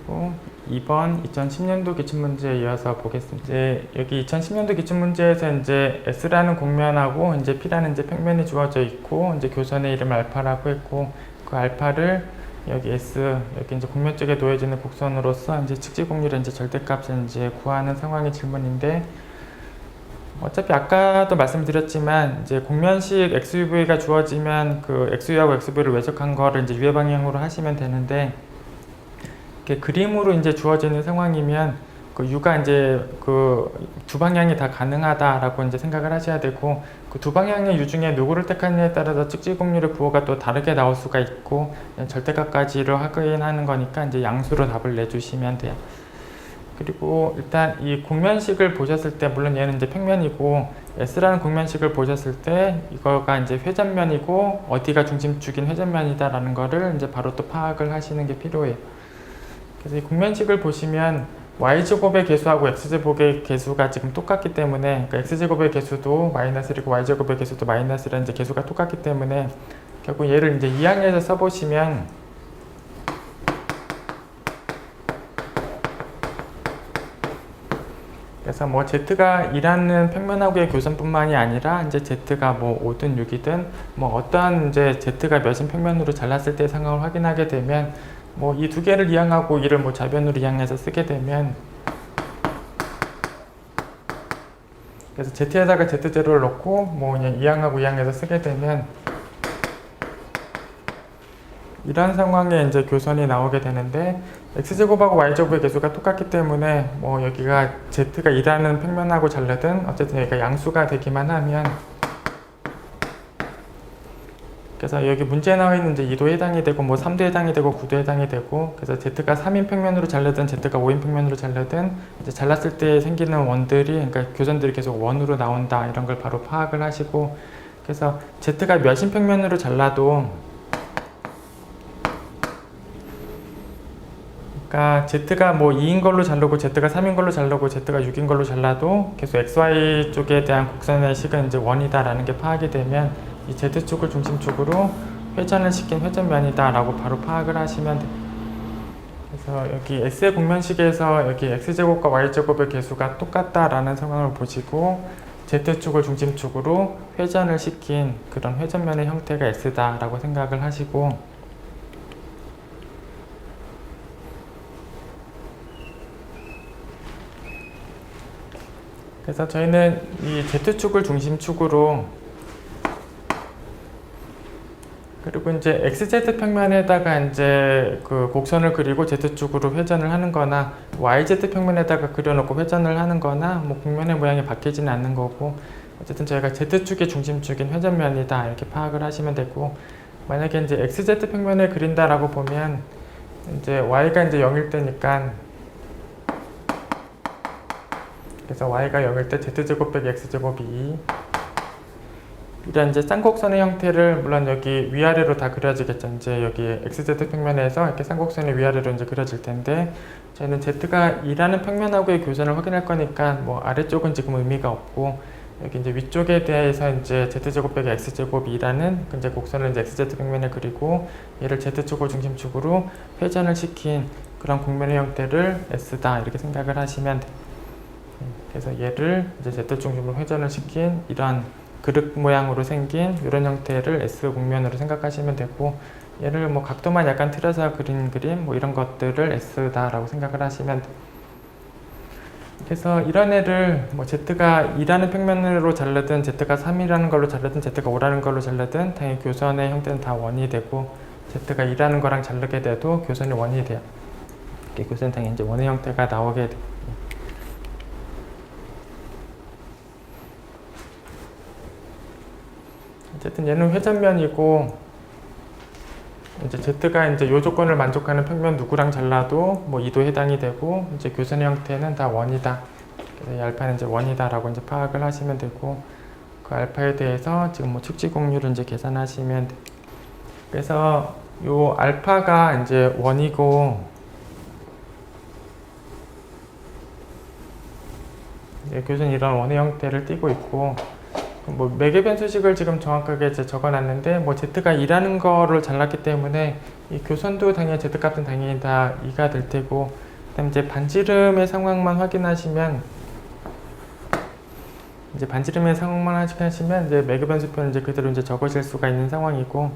그리고 2번 2010년도 기출문제에 이어서 보겠습니다. 이제 여기 2010년도 기출문제에서 이제 S라는 곡면하고 이제 P라는 이제 평면이 주어져 있고 이제 교선의 이름 알파라고 했고 그 알파를 여기 S 여기 이제 곡면 쪽에 놓여지는 곡선으로서 이제 측지곡률의 이제 절대값을 이제 구하는 상황의 질문인데 어차피 아까도 말씀드렸지만 이제 곡면식 XUV가 주어지면 그 XU하고 XV를 외적한 거를 이제 유해 방향으로 하시면 되는데 이렇게 그림으로 이제 주어지는 상황이면 그 U가 이제 그 두 방향이 다 가능하다라고 이제 생각을 하셔야 되고 그 두 방향의 U 중에 누구를 택하느냐에 따라서 측지곡률의 부호가 또 다르게 나올 수가 있고 절대값까지를 확인하는 거니까 이제 양수로 답을 내주시면 돼요. 그리고 일단 이 곡면식을 보셨을 때 물론 얘는 이제 평면이고 S라는 곡면식을 보셨을 때 이거가 이제 회전면이고 어디가 중심축인 회전면이다라는 거를 이제 바로 또 파악을 하시는 게 필요해요. 그래서 이 곡면식을 보시면 y제곱의 개수하고 x제곱의 개수가 지금 똑같기 때문에 그러니까 x제곱의 개수도 마이너스이고 y제곱의 개수도 마이너스라는 이제 개수가 똑같기 때문에 결국 얘를 이제 2항에서 써보시면 그래서 뭐 z가 2라는 평면하고의 교선뿐만이 아니라 이제 z가 뭐 5든 6이든 뭐 어떠한 이제 z가 몇인 평면으로 잘랐을 때 상황을 확인하게 되면 뭐 이 두 개를 이항하고 이를 뭐 좌변으로 이항해서 쓰게 되면 그래서 z에다가 z0를 넣고 뭐 그냥 이항하고 이항해서 쓰게 되면 이런 상황에 이제 교선이 나오게 되는데 x제곱하고 y제곱의 개수가 똑같기 때문에 뭐 여기가 z가 2라는 평면하고 잘르든 어쨌든 여기가 양수가 되기만 하면 그래서 여기 문제에 나와 있는 이제 2도 해당이 되고 뭐 3도 해당이 되고 9도 해당이 되고 그래서 z가 3인 평면으로 잘르든 z가 5인 평면으로 잘르든 이제 잘랐을 때 생기는 원들이 그러니까 교선들이 계속 원으로 나온다 이런 걸 바로 파악을 하시고 그래서 z가 몇인 평면으로 잘라도 그러니까 z가 뭐 2인 걸로 자르고 z가 3인 걸로 자르고 z가 6인 걸로 잘라도 계속 xy 쪽에 대한 곡선의 식은 이제 원이다라는 게 파악이 되면 이 z축을 중심축으로 회전을 시킨 회전면이다 라고 바로 파악을 하시면 돼요. 그래서 여기 S의 곡면식에서 여기 x제곱과 y제곱의 개수가 똑같다라는 상황을 보시고 z축을 중심축으로 회전을 시킨 그런 회전면의 형태가 S다 라고 생각을 하시고 그래서 저희는 이 z축을 중심축으로 그리고 이제 XZ 평면에다가 이제 그 곡선을 그리고 Z축으로 회전을 하는 거나 YZ 평면에다가 그려놓고 회전을 하는 거나 뭐 곡면의 모양이 바뀌지는 않는 거고 어쨌든 저희가 Z축의 중심축인 회전면이다 이렇게 파악을 하시면 되고 만약에 이제 XZ 평면을 그린다라고 보면 이제 Y가 이제 0일 때니까 그래서 Y가 0일 때 Z제곱 빼기 X제곱이 2 이런 이제 쌍곡선의 형태를 물론 여기 위아래로 다 그려지겠죠. 이제 여기 XZ 평면에서 이렇게 쌍곡선이 위아래로 이제 그려질 텐데 저희는 Z가 2라는 평면하고의 교선을 확인할 거니까 뭐 아래쪽은 지금 의미가 없고 여기 이제 위쪽에 대해서 이제 Z제곱 빼기 X제곱 2라는 이제 곡선을 이제 XZ 평면에 그리고 얘를 Z축을 중심축으로 회전을 시킨 그런 곡면의 형태를 S다 이렇게 생각을 하시면 돼요. 그래서 얘를 이제 Z 중심으로 회전을 시킨 이런 그릇 모양으로 생긴 이런 형태를 S 곡면으로 생각하시면 되고 얘를 뭐 각도만 약간 틀어서 그린 그림 뭐 이런 것들을 S다 라고 생각을 하시면 돼요. 그래서 이런 애를 뭐 Z가 2라는 평면으로 잘르든 Z가 3이라는 걸로 잘르든 Z가 5라는 걸로 잘르든 당연히 교선의 형태는 다 원이 되고 Z가 2라는 거랑 자르게 돼도 교선이 원이 돼요. 이렇게 교선은 당연히 이제 원의 형태가 나오게 돼요. 어쨌든 얘는 회전면이고 이제 Z가 이제 요 조건을 만족하는 평면 누구랑 잘라도 뭐 2도 해당이 되고 이제 교선의 형태는 다 원이다. 그래서 이 알파는 이제 원이다라고 이제 파악을 하시면 되고 그 알파에 대해서 지금 뭐 측지곡률을 이제 계산하시면 돼. 그래서 요 알파가 이제 원이고 교선이 이런 원의 형태를 띠고 있고 뭐 매개 변수식을 지금 정확하게 이제 적어놨는데 뭐 z가 2라는 거를 잘랐기 때문에 이 교선도 당연히 z 값은 당연히 다 2가 될 테고, 그다음 이제 반지름의 상황만 확인하시면 이제 매개 변수표는 이제 그대로 이제 적으실 수가 있는 상황이고,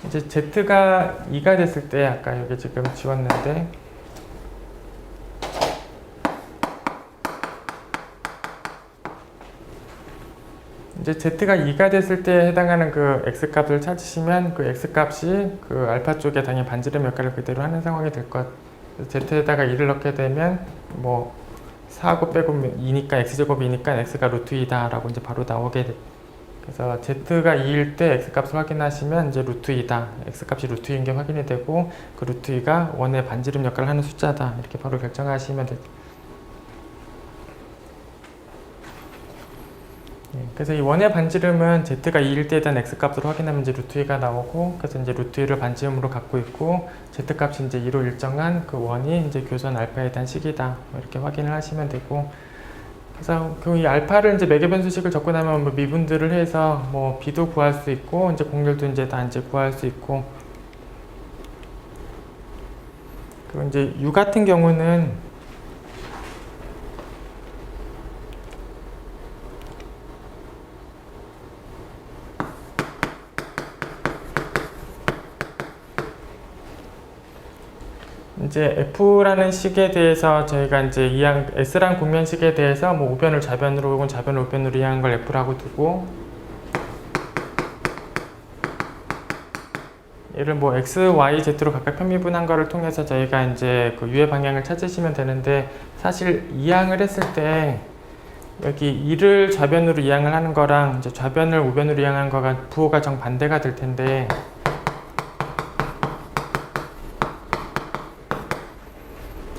이제 z가 2가 됐을 때 아까 여기 지금 지웠는데 이제 z가 2가 됐을 때 해당하는 그 x값을 찾으시면 그 x값이 그 알파 쪽에 당연히 반지름 역할을 그대로 하는 상황이 될 것. z에다가 2를 넣게 되면 뭐 4하고 빼고 2니까 x제곱이니까 x가 루트 2다 라고 이제 바로 나오게 돼. 그래서 z가 2일 때 x값을 확인하시면 이제 루트 2다, x값이 루트 2인 게 확인이 되고, 그 루트 2가 원의 반지름 역할을 하는 숫자다 이렇게 바로 결정하시면 돼요. 그래서 이 원의 반지름은 z가 2일 때에 대한 x값으로 확인하면 이제 루트 2가 나오고, 그래서 이제 루트 2를 반지름으로 갖고 있고, z값이 이제 2로 일정한 그 원이 이제 교선 알파에 대한 식이다 이렇게 확인을 하시면 되고, 그래서 그 이 알파를 이제 매개 변수식을 적고 나면 뭐 미분들을 해서 뭐 b도 구할 수 있고, 이제 공률도 이제 다 이제 구할 수 있고, 그리고 이제 u 같은 경우는 이제 f라는 식에 대해서 저희가 이제 s란 국면식에 대해서 뭐 우변을 좌변으로 혹은 좌변을 우변으로 이해한 걸 f라고 두고, 얘를 뭐 x, y, z로 각각 편미분한 거를 통해서 저희가 이제 그 u의 방향을 찾으시면 되는데, 사실 이항을 했을 때 여기 2를 좌변으로 이항을 하는 거랑 이제 좌변을 우변으로 이항하는 거가 부호가 정반대가 될 텐데,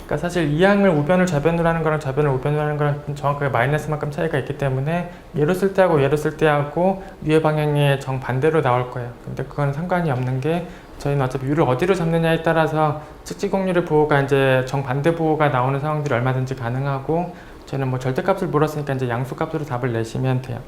그러니까 사실 이항을 우변을 좌변으로 하는 거랑 좌변을 우변으로 하는 거랑 정확하게 마이너스만큼 차이가 있기 때문에 얘로 쓸 때하고 얘로 쓸 때하고 위의 방향이 정반대로 나올 거예요. 근데 그건 상관이 없는 게, 저희는 어차피 u를 어디로 잡느냐에 따라서 측지공률의 부호가 이제 정반대 부호가 나오는 상황들이 얼마든지 가능하고, 저희는 뭐 절대값을 물었으니까 이제 양수값으로 답을 내시면 돼요.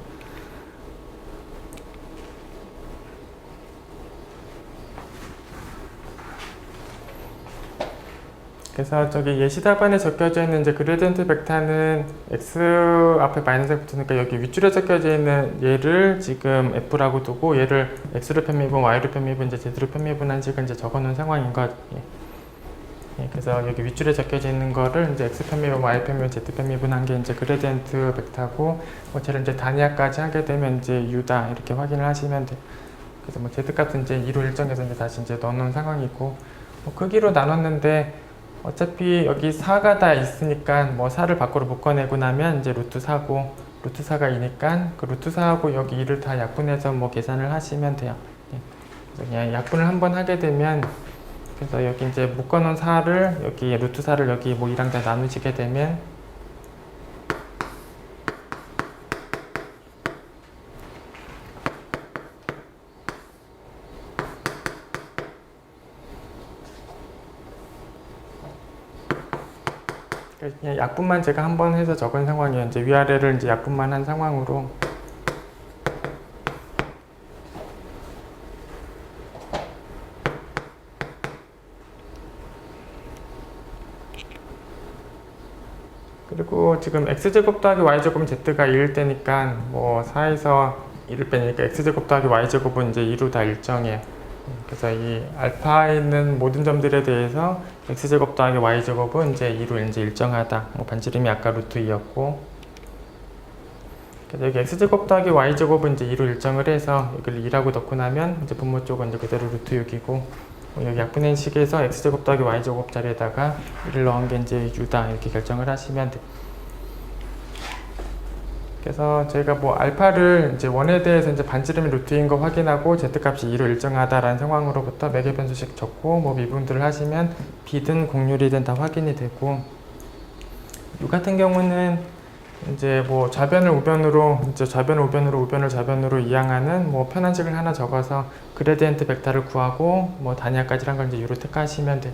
그래서 저기 예시답안에 적혀져 있는 이제 그레디언트 벡터는 x 앞에 마이너스가 붙으니까 여기 윗줄에 적혀져 있는 얘를 지금 f라고 두고, 얘를 x로 편미분, y로 편미분, 이제 z로 편미분한 식을 이제 적어놓은 상황인 것. 그래서 여기 윗줄에 적혀져 있는 거를 이제 x 편미분, y 편미분, z 편미분한 게 이제 그레디언트 벡터고, 뭐 쟤를 이제 단위화까지 하게 되면 이제 u다 이렇게 확인을 하시면 돼. 그래서 뭐 z 값은 이제 2로 일정해서 이제 다시 이제 넣어놓은 상황이고, 뭐 크기로 나눴는데 어차피 여기 4가 다 있으니까 뭐 4를 밖으로 묶어내고 나면 이제 루트 4고, 루트 4가 2니까 그 루트 4하고 여기 2를 다 약분해서 뭐 계산을 하시면 돼요. 그래서 그냥 약분을 한번 하게 되면, 그래서 여기 이제 묶어놓은 4를 여기 루트 4를 여기 뭐 2랑 다 나누시게 되면 그냥 약분만 제가 한번 해서 적은 상황이에요. 이제 위아래를 이제 약분만 한 상황으로. 그리고 지금 x제곱 더하기 y제곱은 z가 2일 때니까 뭐 4에서 1을 빼니까 x제곱 더하기 y제곱은 이제 2로 다 일정해요. 그래서 이 알파에 있는 모든 점들에 대해서 x제곱 더하기 y제곱은 이제 2로 이제 일정하다. 뭐 반지름이 아까 루트 2였고, 그래서 여기 x제곱 더하기 y제곱은 이제 2로 일정을 해서 여기를 2라고 넣고 나면 이제 분모 쪽은 이제 그대로 루트 6이고, 여기 약분의 식에서 x제곱 더하기 y제곱 자리에다가 1을 넣은 게 이제 u다 이렇게 결정을 하시면 돼요. 그래서 저희가 뭐 알파를 이제 원에 대해서 이제 반지름이 루트인 거 확인하고 z값이 2로 일정하다라는 상황으로부터 매개 변수식 적고 뭐 미분들을 하시면 b든 공률이든 다 확인이 되고, u 같은 경우는 이제 뭐 좌변을 우변으로 우변을 좌변으로 이항하는 뭐 편한식을 하나 적어서 그레디언트 벡터를 구하고 뭐 단위화까지 한 걸 이제 u로 택하시면 돼요.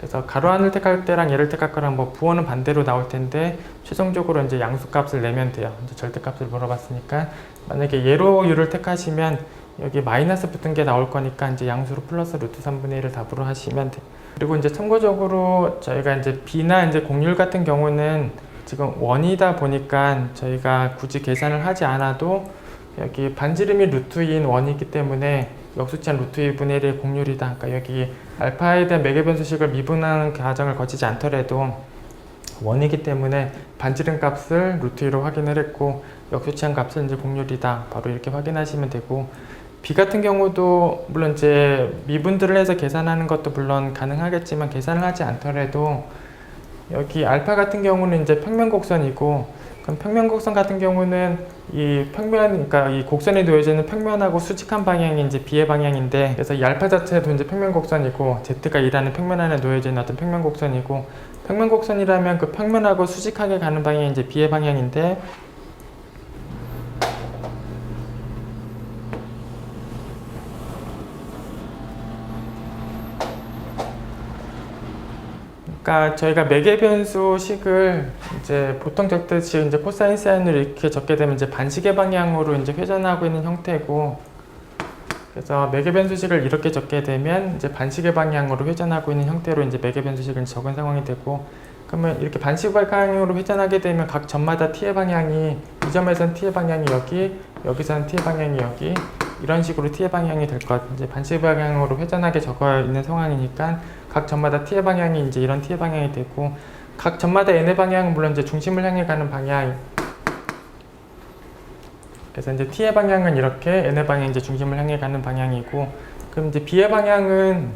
그래서 가로안을 택할 때랑 얘를 택할 거랑 뭐 부호는 반대로 나올 텐데 최종적으로 이제 양수값을 내면 돼요. 이제 절대값을 물어봤으니까 만약에 얘로 u를 택하시면 여기 마이너스 붙은 게 나올 거니까 이제 양수로 플러스 루트 3분의 1을 답으로 하시면 돼요. 그리고 이제 참고적으로 저희가 이제 b나 이제 공률 같은 경우는 지금 원이다 보니까 저희가 굳이 계산을 하지 않아도 여기 반지름이 루트인 원이기 때문에 역수치한 루트 1분의 1의 공률이다. 그러니까 여기 알파에 대한 매개 변수식을 미분하는 과정을 거치지 않더라도 원이기 때문에 반지름 값을 루트 2로 확인을 했고 역수치한 값은 이제 공률이다. 바로 이렇게 확인하시면 되고 b 같은 경우도 물론 이제 미분들을 해서 계산하는 것도 물론 가능하겠지만 계산을 하지 않더라도 여기 알파 같은 경우는 이제 평면곡선이고 그럼 평면곡선 같은 경우는 이 평면, 그러니까 이 곡선에 놓여져 있는 평면하고 수직한 방향이 이제 b의 방향인데 그래서 이 알파 자체도 이제 평면곡선이고 z가 일하는 평면 안에 놓여져 있는 어떤 평면곡선이고 평면곡선이라면 그 평면하고 수직하게 가는 방향이 이제 b의 방향인데 그러니까 저희가 매개 변수식을 이제 보통 적듯이 이제 코사인 사인으로 이렇게 적게 되면 이제 반시계 방향으로 이제 회전하고 있는 형태고 그래서 매개 변수식을 이렇게 적게 되면 이제 반시계 방향으로 회전하고 있는 형태로 이제 매개 변수식을 적은 상황이 되고 그러면 이렇게 반시계 방향으로 회전하게 되면 각 점마다 t의 방향이 이 점에선 t의 방향이 여기 여기서는 t의 방향이 여기 이런 식으로 t의 방향이 될 것 이제 반시계 방향으로 회전하게 적어 있는 상황이니까 각 점마다 t의 방향이 이제 이런 t의 방향이 되고 각 점마다 n의 방향은 물론 이제 중심을 향해 가는 방향 그래서 이제 t의 방향은 이렇게 n의 방향이 이제 중심을 향해 가는 방향이고 그럼 이제 b의 방향은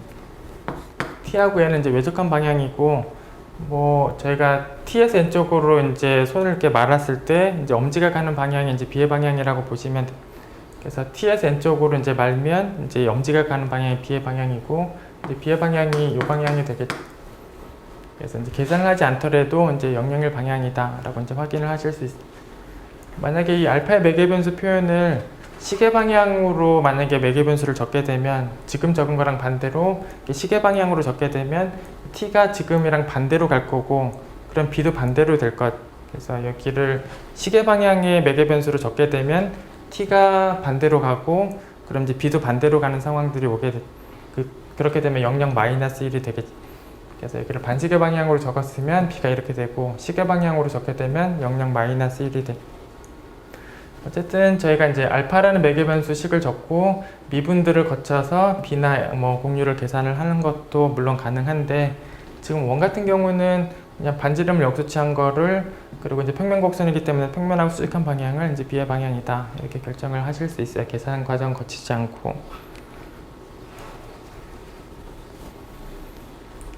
t하고 n은 이제 외적한 방향이고 뭐 저희가 t에서 n 쪽으로 이제 손을 이렇게 말았을 때 이제 엄지가 가는 방향이 이제 b의 방향이라고 보시면 돼요. 그래서 t에서 n 쪽으로 이제 말면 이제 엄지가 가는 방향이 b의 방향이고 이제 b의 방향이 이 방향이 되겠죠. 그래서 이제 계산을 하지 않더라도 이제 001 방향이다라고 이제 확인을 하실 수 있습니다. 만약에 이 알파의 매개 변수 표현을 시계 방향으로 만약에 매개 변수를 적게 되면 지금 적은 거랑 반대로 시계 방향으로 적게 되면 t가 지금이랑 반대로 갈 거고 그럼 b도 반대로 될 것. 그래서 여기를 시계 방향의 매개 변수로 적게 되면 t가 반대로 가고 그럼 이제 b도 반대로 가는 상황들이 오게 돼. 그렇게 되면 00-1이 되겠지. 그래서 여기를 반시계 방향으로 적었으면 b가 이렇게 되고 시계 방향으로 적게 되면 00-1이 돼. 어쨌든 저희가 이제 알파라는 매개 변수식을 적고 미분들을 거쳐서 b나 뭐 공률을 계산을 하는 것도 물론 가능한데 지금 원 같은 경우는 그냥 반지름을 역수치한 거를 그리고 이제 평면곡선이기 때문에 평면하고 수직한 방향을 이제 b의 방향이다 이렇게 결정을 하실 수 있어요. 계산 과정 거치지 않고.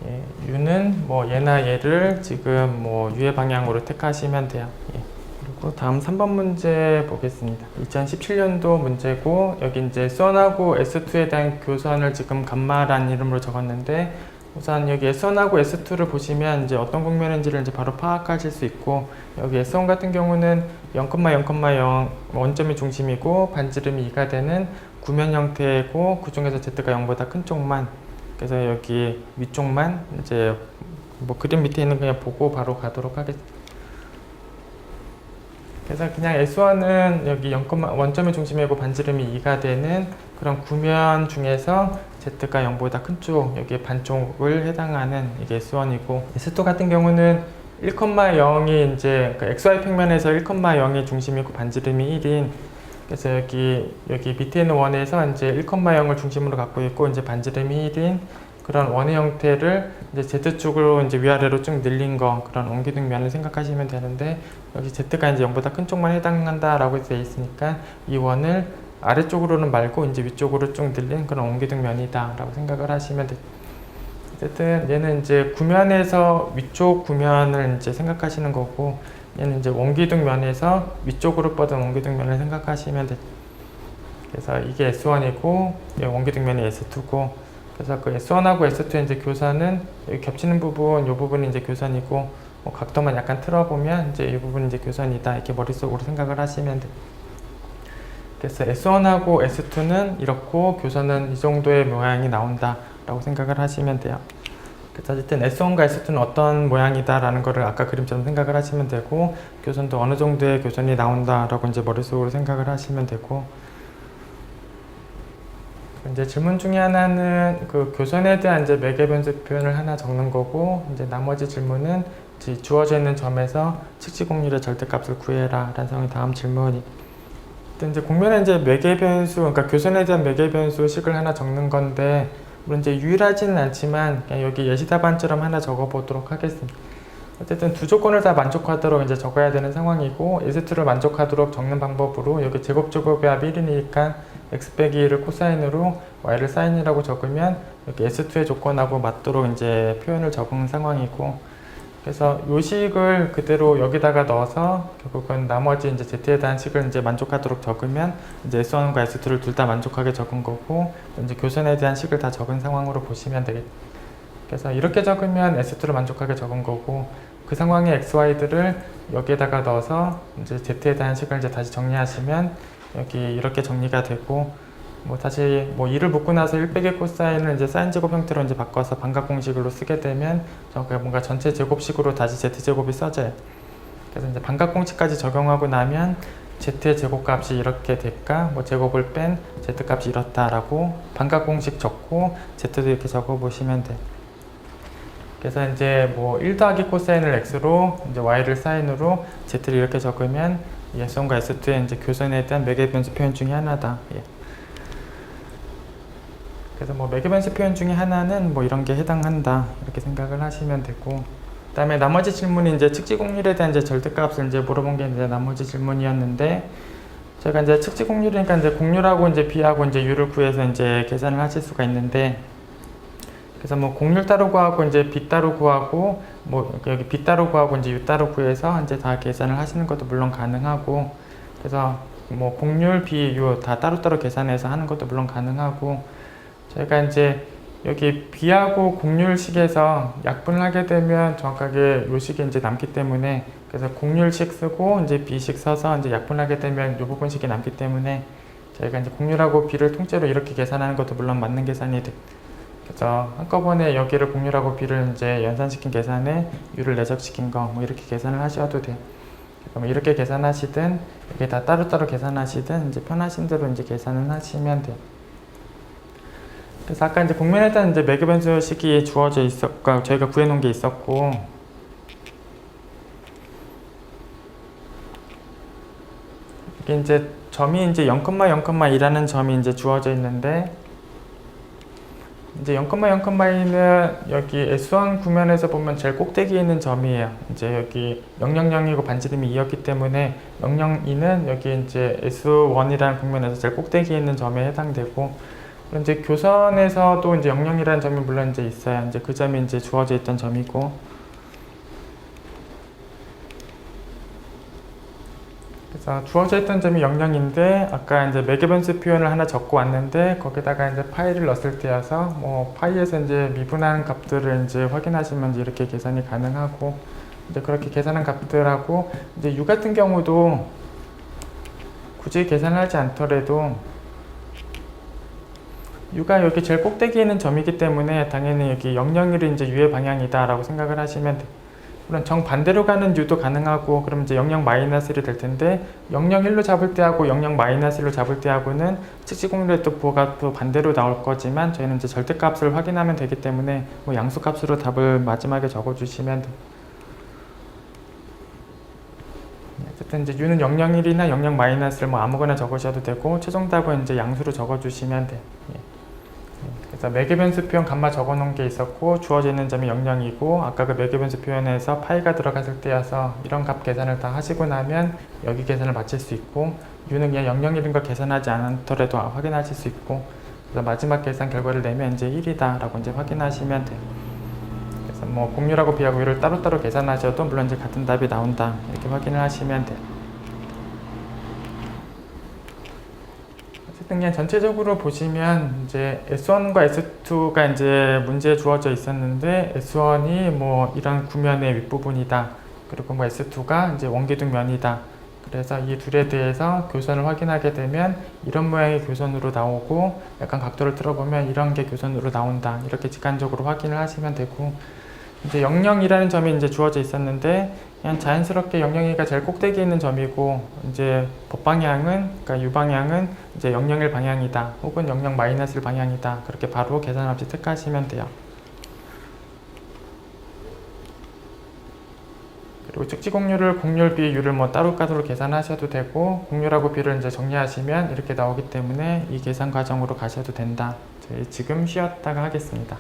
예, u는 뭐 얘나 얘를 지금 뭐 u의 방향으로 택하시면 돼요. 예. 그리고 다음 3번 문제 보겠습니다. 2017년도 문제고 여기 이제 S1하고 S2에 대한 교선을 지금 감마라는 이름으로 적었는데 우선 여기 S1하고 S2를 보시면 이제 어떤 국면인지를 이제 바로 파악하실 수 있고 여기 S1 같은 경우는 0,0,0 원점이 중심이고 반지름이 2가 되는 구면 형태고 그 중에서 Z가 0보다 큰 쪽만 그래서 여기 위쪽만 이제 뭐 그림 밑에 있는 그냥 보고 바로 가도록 하겠습니다. 그래서 그냥 S1은 여기 원점의 중심이고 반지름이 2가 되는 그런 구면 중에서 Z가 0보다 큰 쪽, 여기 반쪽을 해당하는 이게 S1이고 S2 같은 경우는 1,0이 이제 그 XY 평면에서 1,0이 중심이고 반지름이 1인 그래서 여기 밑에 있는 원에서 이제 1,0을 중심으로 갖고 있고 이제 반지름이 1인 그런 원의 형태를 이제 Z쪽으로 이제 위아래로 쭉 늘린 거 그런 옹기둥 면을 생각하시면 되는데 여기 Z가 이제 0보다 큰 쪽만 해당한다라고 되어 있으니까 이 원을 아래쪽으로는 말고 이제 위쪽으로 쭉 늘린 그런 옹기둥 면이다라고 생각을 하시면 돼요. 어쨌든 얘는 이제 구면에서 위쪽 구면을 이제 생각하시는 거고 얘는 이제 원기둥 면에서 위쪽으로 뻗은 원기둥 면을 생각하시면 돼요. 그래서 이게 S1이고 원기둥 면이 S2고 그래서 그 S1하고 S2의 이제 교선은 여기 겹치는 부분, 이 부분이 이제 교선이고 뭐 각도만 약간 틀어보면 이제 이 부분이 이제 교선이다 이렇게 머릿속으로 생각을 하시면 돼요. 그래서 S1하고 S2는 이렇고 교선은 이 정도의 모양이 나온다라고 생각을 하시면 돼요. 그래서 어쨌든 S1과 S2는 어떤 모양이다라는 거를 아까 그림처럼 생각을 하시면 되고, 교선도 어느 정도의 교선이 나온다라고 이제 머릿속으로 생각을 하시면 되고, 이제 질문 중에 하나는 그 교선에 대한 이제 매개 변수 표현을 하나 적는 거고, 이제 나머지 질문은 주어져 있는 점에서 측지공률의 절대값을 구해라 라는 상황이 다음 질문이. 이제 공면에 이제 매개 변수, 그러니까 교선에 대한 매개 변수 식을 하나 적는 건데, 물론 이제 유일하지는 않지만 그냥 여기 예시 답안처럼 하나 적어 보도록 하겠습니다. 어쨌든 두 조건을 다 만족하도록 이제 적어야 되는 상황이고, S2를 만족하도록 적는 방법으로 여기 제곱제곱의 합이 1이니까 x 빼기 1을 코사인으로 y를 사인이라고 적으면 여기 S2의 조건하고 맞도록 이제 표현을 적은 상황이고, 그래서 요 식을 그대로 여기다가 넣어서 결국은 나머지 이제 z에 대한 식을 이제 만족하도록 적으면 이제 S1과 S2를 둘 다 만족하게 적은 거고, 이제 교선에 대한 식을 다 적은 상황으로 보시면 되겠죠. 그래서 이렇게 적으면 S2를 만족하게 적은 거고, 그 상황의 XY들을 여기에다가 넣어서 이제 z에 대한 식을 이제 다시 정리하시면 여기 이렇게 정리가 되고, 뭐 다시 뭐 2를 묶고 나서 1 빼기 코사인을 이제 사인 제곱 형태로 이제 바꿔서 반각 공식으로 쓰게 되면 뭔가 전체 제곱식으로 다시 z제곱이 써져요. 그래서 이제 반각 공식까지 적용하고 나면 z의 제곱값이 이렇게 될까, 뭐 제곱을 뺀 z값이 이렇다라고 반각 공식 적고 z도 이렇게 적어 보시면 돼. 그래서 이제 뭐 1 더하기 코사인을 x로 이제 y를 사인으로 z를 이렇게 적으면 S1과 S2의 이제 교선에 대한 매개 변수 표현 중에 하나다. 예. 그래서 뭐 매개 변수 표현 중에 하나는 뭐 이런 게 해당한다 이렇게 생각을 하시면 되고, 그다음에 나머지 질문이 이제 측지공률에 대한 이제 절대값을 이제 물어본 게 이제 나머지 질문이었는데, 제가 이제 측지공률이니까 이제 공률하고 이제 비하고 이제 유를 구해서 이제 계산을 하실 수가 있는데, 그래서 뭐 공률 따로 구하고 이제 비 따로 구하고 뭐 여기 비 따로 구하고 이제 유 따로 구해서 이제 다 계산을 하시는 것도 물론 가능하고, 그래서 뭐 공률, 비, 유 다 따로따로 계산해서 하는 것도 물론 가능하고, 저희가 이제 여기 비하고 공률식에서 약분을 하게 되면 정확하게 요 식이 이제 남기 때문에, 그래서 공률식 쓰고 이제 비식 써서 이제 약분하게 되면 요 부분식이 남기 때문에 저희가 이제 공률하고 비를 통째로 이렇게 계산하는 것도 물론 맞는 계산이 돼. 그래서 한꺼번에 여기를 공률하고 비를 이제 연산시킨 계산에 유를 내적시킨 거 뭐 이렇게 계산을 하셔도 돼요. 그럼 이렇게 계산하시든 이게 다 따로따로 계산하시든 이제 편하신 대로 이제 계산을 하시면 돼요. 그래서 아까 이제 공면에 대한 이제 매개 변수식이 주어져 있었고 저희가 구해놓은 게 있었고, 이게 이제 점이 이제 0,0,2라는 점이 이제 주어져 있는데, 이제 0,0,2는 여기 S1 구면에서 보면 제일 꼭대기에 있는 점이에요. 이제 여기 0,0,0이고 반지름이 2였기 때문에 0,0,2는 여기 이제 S1이라는 국면에서 제일 꼭대기에 있는 점에 해당되고, 이제 교선에서도 이제 0,0이라는 점이 물론 이제 있어요. 이제 그 점이 이제 주어져 있던 점이고, 그래서 주어져 있던 점이 0,0인데 아까 이제 매개 변수 표현을 하나 적고 왔는데 거기다가 이제 파이를 넣었을 때여서 뭐 파이에서 이제 미분하는 값들을 이제 확인하시면 이제 이렇게 계산이 가능하고, 이제 그렇게 계산한 값들하고 이제 u 같은 경우도 굳이 계산하지 않더라도 u가 여기 제일 꼭대기에 있는 점이기 때문에 당연히 여기 0,0이 이제 u의 방향이다 라고 생각을 하시면 돼요. 물론 정반대로 가는 u도 가능하고, 그럼 이제 0,0-1이 될 텐데 0,0-1로 잡을 때하고 0,0-1로 잡을 때하고는 측지공률의 또 부호가 또 반대로 나올 거지만 저희는 이제 절대값을 확인하면 되기 때문에 뭐 양수값으로 답을 마지막에 적어주시면 돼요. 어쨌든 이제 u는 0,0-1이나 0,0-를 뭐 아무거나 적으셔도 되고, 최종 답은 이제 양수로 적어주시면 돼요. 그래서 매개 변수 표현 감마 적어 놓은 게 있었고, 주어져 있는 점이 0,0이고 아까 그 매개 변수 표현에서 파이가 들어갔을 때여서 이런 값 계산을 다 하시고 나면 여기 계산을 마칠 수 있고, u는 그냥 0,0인 걸 계산하지 않더라도 확인하실 수 있고, 그래서 마지막 계산 결과를 내면 이제 1이다 라고 이제 확인하시면 돼요. 그래서 뭐 공률하고 비하고 유를 따로따로 계산하셔도 물론 이제 같은 답이 나온다 이렇게 확인을 하시면 돼요. 그냥 전체적으로 보시면 이제 S1과 S2가 이제 문제에 주어져 있었는데, S1이 뭐 이런 구면의 윗부분이다, 그리고 뭐 S2가 이제 원기둥 면이다, 그래서 이 둘에 대해서 교선을 확인하게 되면 이런 모양의 교선으로 나오고 약간 각도를 틀어보면 이런 게 교선으로 나온다. 이렇게 직관적으로 확인을 하시면 되고, 이제 00이라는 점이 이제 주어져 있었는데 그냥 자연스럽게 001가 제일 꼭대기에 있는 점이고, 이제 법방향은, 그러니까 U방향은 이제 001 방향이다. 혹은 00-1 방향이다. 그렇게 바로 계산 없이 체크하시면 돼요. 그리고 측지 공률을 공률, 비율을 뭐 따로 계산하셔도 되고, 공률하고 비를 이제 정리하시면 이렇게 나오기 때문에 이 계산 과정으로 가셔도 된다. 저희 지금 쉬었다가 하겠습니다.